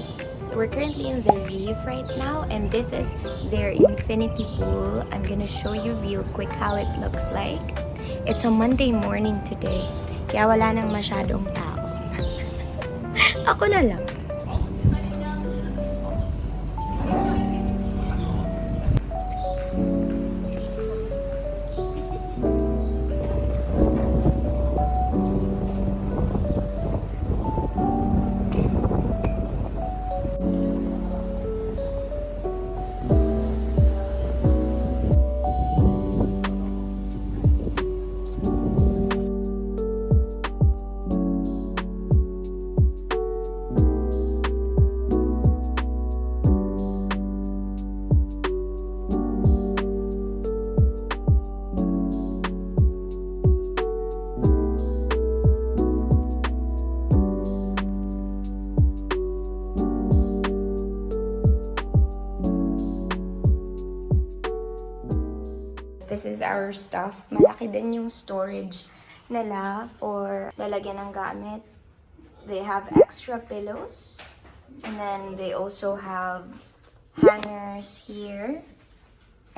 guys. So we're currently in the Reef right now, and this is their infinity pool. I'm gonna show you real quick how it looks like. It's a Monday morning today, kaya wala nang masyadong tao. Ako na lang. This is our stuff. Malaki din yung storage nila for lalagyan ng gamit. They have extra pillows. And then they also have hangers here.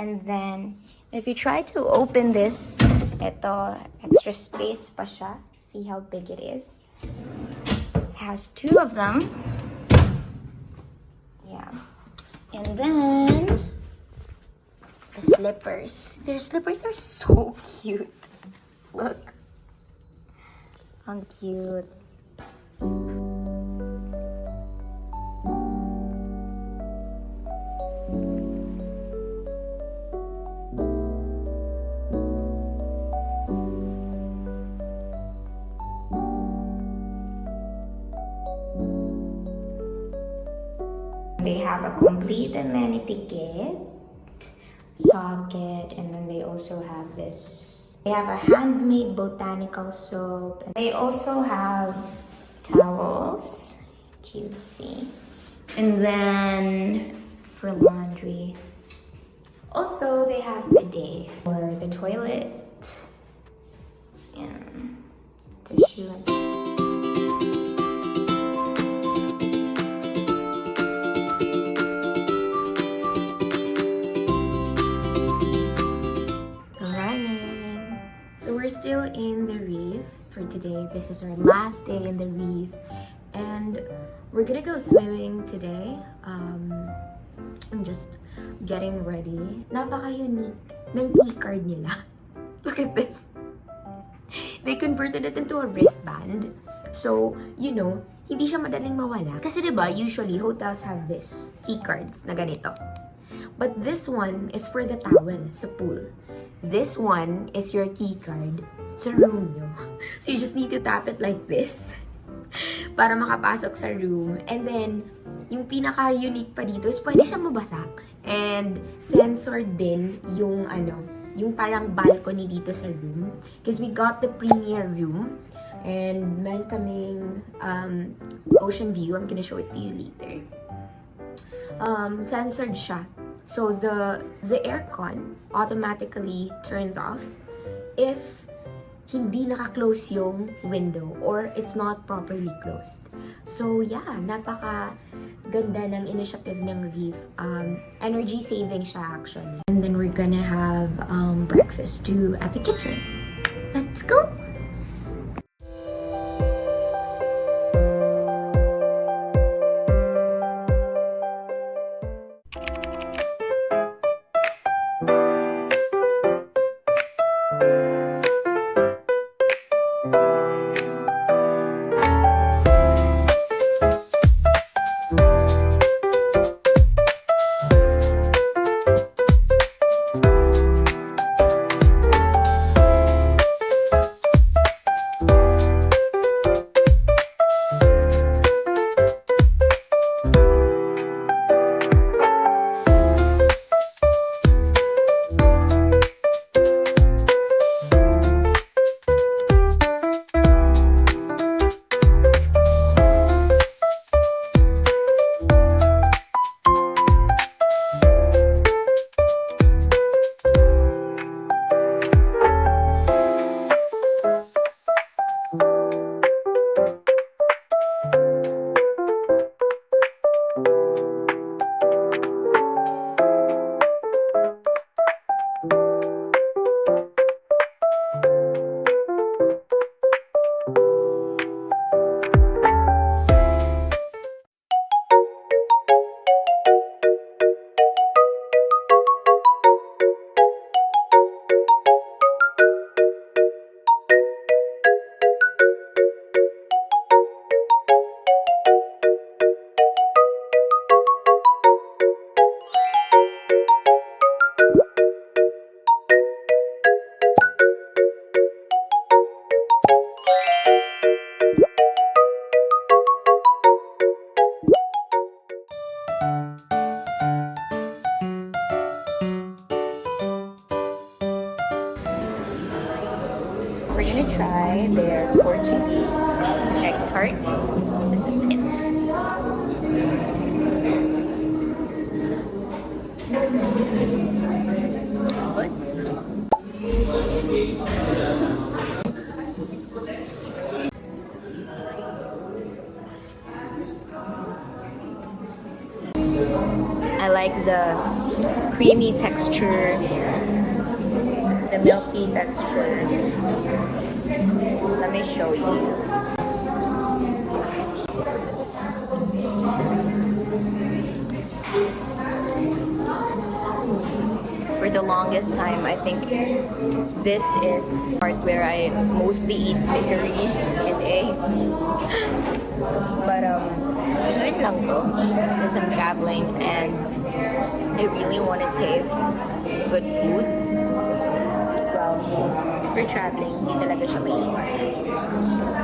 And then, if you try to open this, ito, extra space pa siya. See how big it is? It has two of them. Yeah. And then, the slippers. Their slippers are so cute. Look. How cute. They have a complete amenity kit. Socket, and then they also have this. They have a handmade botanical soap, and they also have towels, cutesy, and then for laundry. Also, they have bidet for the toilet and tissues. We're still in the Reef for today. This is our last day in the Reef, and we're gonna go swimming today. I'm just getting ready. Napaka-unique ng key card nila. Look at this. They converted it into a wristband. So, you know, hindi siya madaling mawala. Kasi diba, usually hotels have this key cards na ganito. But this one is for the towel sa pool. This one is your key card sa room nyo. So you just need to tap it like this para makapasok sa room. And then, yung pinaka-unique pa dito is pwede siya mabasak. And censored din yung yung parang balcony dito sa room. Because we got the premier room. And meron kaming ocean view. I'm gonna show it to you later. Censored siya. So the aircon automatically turns off if hindi naka-close yung window or it's not properly closed. So yeah, napaka ganda ng initiative ng Reef. Energy saving siya actually. And then we're gonna have breakfast too at the kitchen. Let's go! we're gonna try their Portuguese egg tart. This is it. Good. I like the creamy texture, the milky texture. Let me show you. For the longest time, I think this is the part where I mostly eat dairy and egg. But yun lang to, since I'm traveling and I really want to taste good food. Well, if you're traveling, hindi talaga siya maiiwasan.